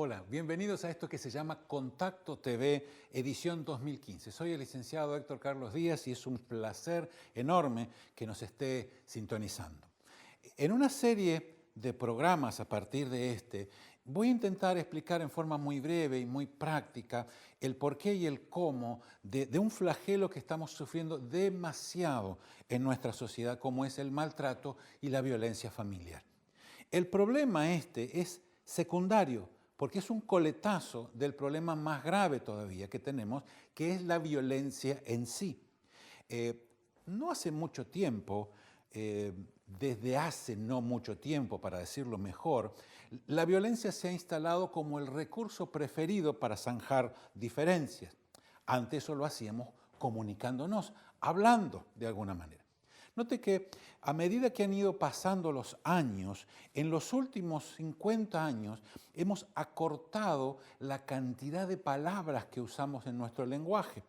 Hola, bienvenidos a esto que se llama Contacto TV, edición 2015. Soy el licenciado Héctor Carlos Díaz y es un placer enorme que nos esté sintonizando. En una serie de programas a partir de este, voy a intentar explicar en forma muy breve y muy práctica el porqué y el cómo de un flagelo que estamos sufriendo demasiado en nuestra sociedad, como es el maltrato y la violencia familiar. El problema este es secundario, porque es un coletazo del problema más grave todavía que tenemos, que es la violencia en sí. No hace mucho tiempo, desde hace no mucho tiempo, para decirlo mejor, la violencia se ha instalado como el recurso preferido para zanjar diferencias. Antes eso lo hacíamos comunicándonos, hablando de alguna manera. Note que a medida que han ido pasando los años, en los últimos 50 años hemos acortado la cantidad de palabras que usamos en nuestro lenguaje.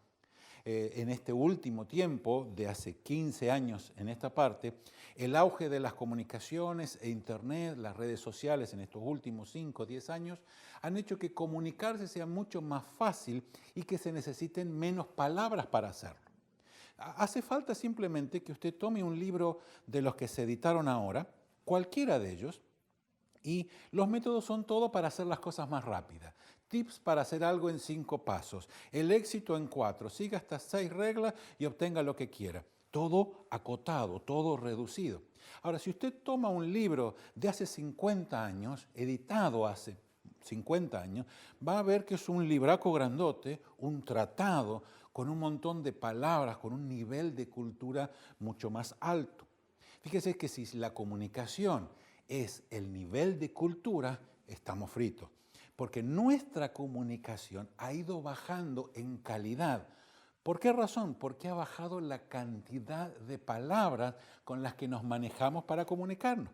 En este último tiempo, de hace 15 años en esta parte, el auge de las comunicaciones e Internet, las redes sociales en estos últimos 5 o 10 años, han hecho que comunicarse sea mucho más fácil y que se necesiten menos palabras para hacerlo. Hace falta simplemente que usted tome un libro de los que se editaron ahora, cualquiera de ellos, y los métodos son todo para hacer las cosas más rápidas. Tips para hacer algo en 5 pasos, el éxito en 4, siga estas 6 reglas y obtenga lo que quiera. Todo acotado, todo reducido. Ahora, si usted toma un libro de hace 50 años, editado hace 50 años, va a ver que es un libraco grandote, un tratado con un montón de palabras, con un nivel de cultura mucho más alto. Fíjese que si la comunicación es el nivel de cultura, estamos fritos, porque nuestra comunicación ha ido bajando en calidad. ¿Por qué razón? Porque ha bajado la cantidad de palabras con las que nos manejamos para comunicarnos.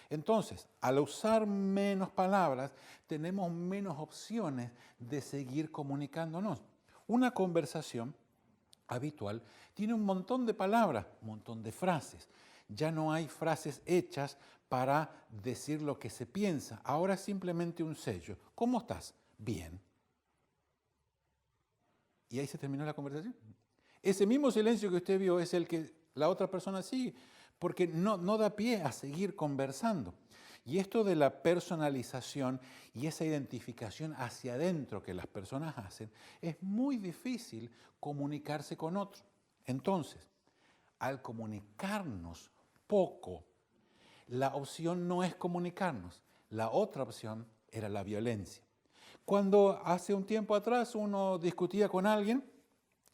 Entonces, al usar menos palabras, tenemos menos opciones de seguir comunicándonos. Una conversación habitual tiene un montón de palabras, un montón de frases. Ya no hay frases hechas para decir lo que se piensa. Ahora es simplemente un sello. ¿Cómo estás? Bien. Y ahí se terminó la conversación. Ese mismo silencio que usted vio es el que la otra persona sigue, porque no da pie a seguir conversando. Y esto de la personalización y esa identificación hacia adentro que las personas hacen, es muy difícil comunicarse con otros. Entonces, al comunicarnos poco, la opción no es comunicarnos, la otra opción era la violencia. Cuando hace un tiempo atrás uno discutía con alguien,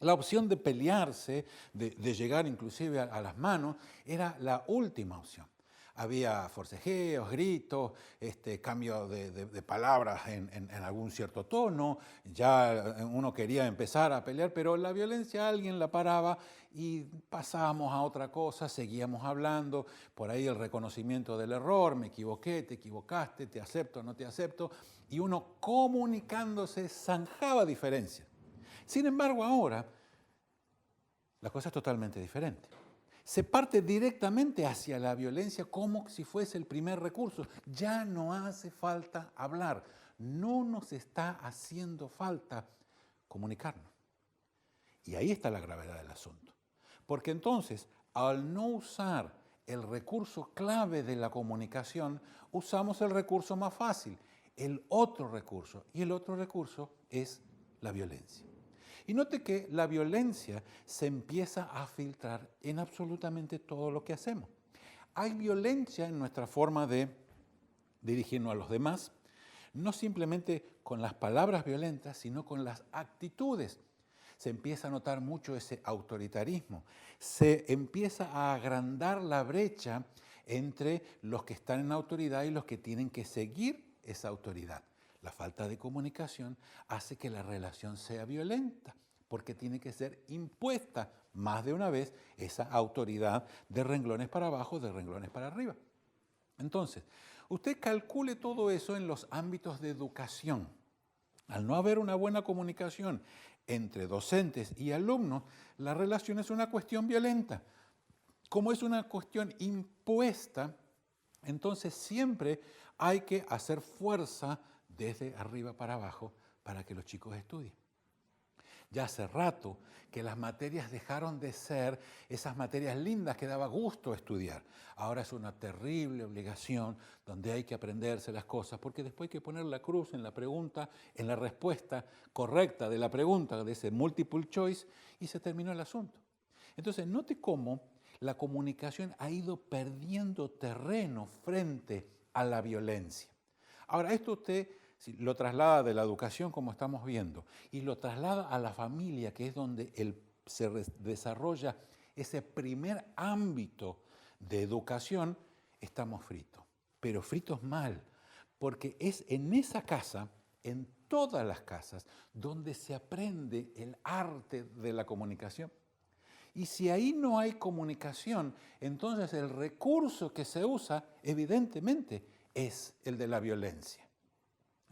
la opción de pelearse, de llegar inclusive a las manos, era la última opción. Había forcejeos, gritos, cambio de palabras en algún cierto tono, ya uno quería empezar a pelear, pero la violencia alguien la paraba y pasábamos a otra cosa, seguíamos hablando, por ahí el reconocimiento del error, me equivoqué, te equivocaste, te acepto, no te acepto, y uno comunicándose zanjaba diferencias. Sin embargo, ahora la cosa es totalmente diferente. Se parte directamente hacia la violencia como si fuese el primer recurso. Ya no hace falta hablar. No nos está haciendo falta comunicarnos. Y ahí está la gravedad del asunto. Porque entonces, al no usar el recurso clave de la comunicación, usamos el recurso más fácil, el otro recurso. Y el otro recurso es la violencia. Y note que la violencia se empieza a filtrar en absolutamente todo lo que hacemos. Hay violencia en nuestra forma de dirigirnos a los demás, no simplemente con las palabras violentas, sino con las actitudes. Se empieza a notar mucho ese autoritarismo, se empieza a agrandar la brecha entre los que están en autoridad y los que tienen que seguir esa autoridad. La falta de comunicación hace que la relación sea violenta, porque tiene que ser impuesta más de una vez esa autoridad de renglones para abajo, de renglones para arriba. Entonces, usted calcule todo eso en los ámbitos de educación. Al no haber una buena comunicación entre docentes y alumnos, la relación es una cuestión violenta. Como es una cuestión impuesta, entonces siempre hay que hacer fuerza desde arriba para abajo para que los chicos estudien. Ya hace rato que las materias dejaron de ser esas materias lindas que daba gusto estudiar. Ahora es una terrible obligación donde hay que aprenderse las cosas, porque después hay que poner la cruz en la pregunta, en la respuesta correcta de la pregunta, de ese multiple choice, y se terminó el asunto. Entonces, note cómo la comunicación ha ido perdiendo terreno frente a la violencia. Ahora, esto usted lo traslada de la educación, como estamos viendo, y lo traslada a la familia, que es donde se desarrolla ese primer ámbito de educación, estamos fritos. Pero fritos mal, porque es en esa casa, en todas las casas, donde se aprende el arte de la comunicación. Y si ahí no hay comunicación, entonces el recurso que se usa, evidentemente, es el de la violencia.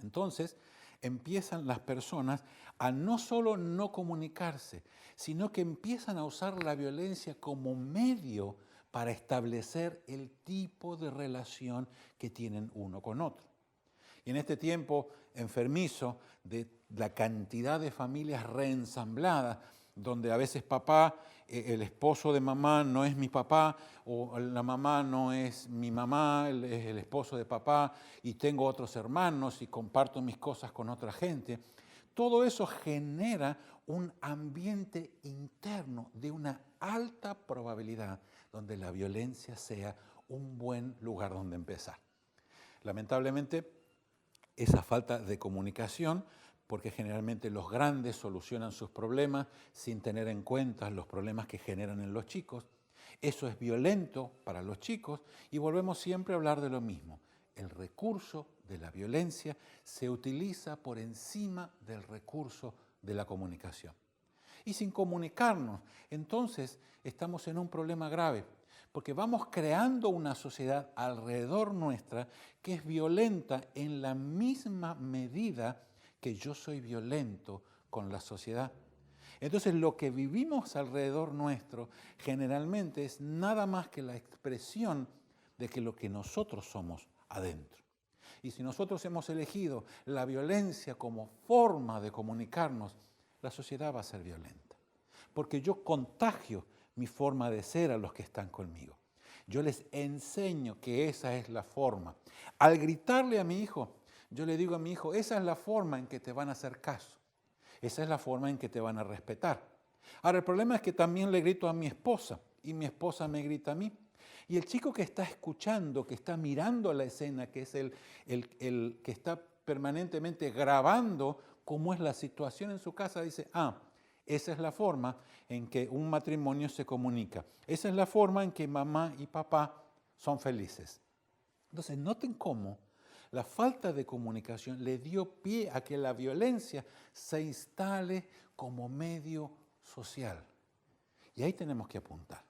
Entonces empiezan las personas a no solo no comunicarse, sino que empiezan a usar la violencia como medio para establecer el tipo de relación que tienen uno con otro. Y en este tiempo enfermizo de la cantidad de familias reensambladas, donde a veces papá, el esposo de mamá no es mi papá, o la mamá no es mi mamá, es el esposo de papá, y tengo otros hermanos y comparto mis cosas con otra gente. Todo eso genera un ambiente interno de una alta probabilidad donde la violencia sea un buen lugar donde empezar. Lamentablemente, esa falta de comunicación, porque generalmente los grandes solucionan sus problemas sin tener en cuenta los problemas que generan en los chicos. Eso es violento para los chicos y volvemos siempre a hablar de lo mismo. El recurso de la violencia se utiliza por encima del recurso de la comunicación. Y sin comunicarnos, entonces estamos en un problema grave, porque vamos creando una sociedad alrededor nuestra que es violenta en la misma medida que yo soy violento con la sociedad. Entonces lo que vivimos alrededor nuestro generalmente es nada más que la expresión de que lo que nosotros somos adentro. Y si nosotros hemos elegido la violencia como forma de comunicarnos, la sociedad va a ser violenta. Porque yo contagio mi forma de ser a los que están conmigo. Yo les enseño que esa es la forma. Al gritarle a mi hijo, yo le digo a mi hijo, esa es la forma en que te van a hacer caso. Esa es la forma en que te van a respetar. Ahora, el problema es que también le grito a mi esposa y mi esposa me grita a mí. Y el chico que está escuchando, que está mirando la escena, que es el que está permanentemente grabando cómo es la situación en su casa, dice, esa es la forma en que un matrimonio se comunica. Esa es la forma en que mamá y papá son felices. Entonces, noten cómo la falta de comunicación le dio pie a que la violencia se instale como medio social. Y ahí tenemos que apuntar.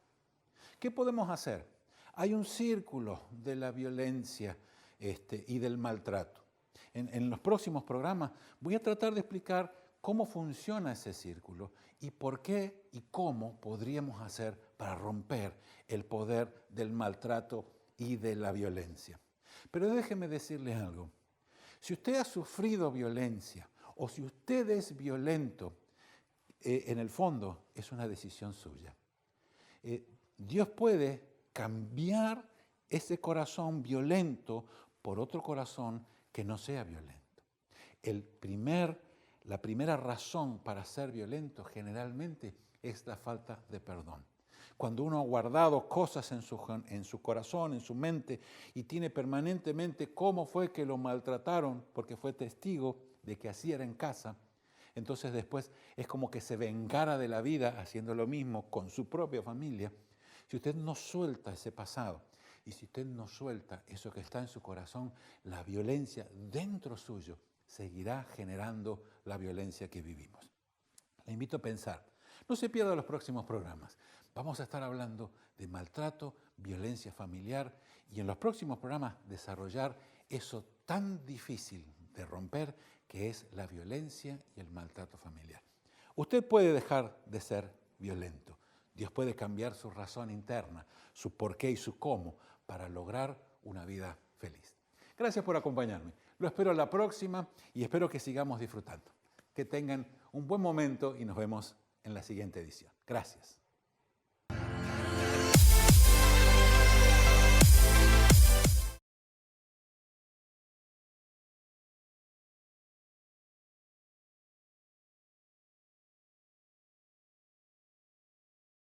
¿Qué podemos hacer? Hay un círculo de la violencia y del maltrato. En los próximos programas voy a tratar de explicar cómo funciona ese círculo y por qué y cómo podríamos hacer para romper el poder del maltrato y de la violencia. Pero déjeme decirle algo. Si usted ha sufrido violencia o si usted es violento, en el fondo es una decisión suya. Dios puede cambiar ese corazón violento por otro corazón que no sea violento. La primera razón para ser violento generalmente es la falta de perdón. Cuando uno ha guardado cosas en su corazón, en su mente, y tiene permanentemente cómo fue que lo maltrataron, porque fue testigo de que así era en casa, entonces después es como que se vengara de la vida haciendo lo mismo con su propia familia. Si usted no suelta ese pasado, y si usted no suelta eso que está en su corazón, la violencia dentro suyo seguirá generando la violencia que vivimos. Le invito a pensar, no se pierda los próximos programas. Vamos a estar hablando de maltrato, violencia familiar y en los próximos programas desarrollar eso tan difícil de romper que es la violencia y el maltrato familiar. Usted puede dejar de ser violento. Dios puede cambiar su razón interna, su por qué y su cómo para lograr una vida feliz. Gracias por acompañarme. Lo espero la próxima y espero que sigamos disfrutando. Que tengan un buen momento y nos vemos en la siguiente edición. Gracias.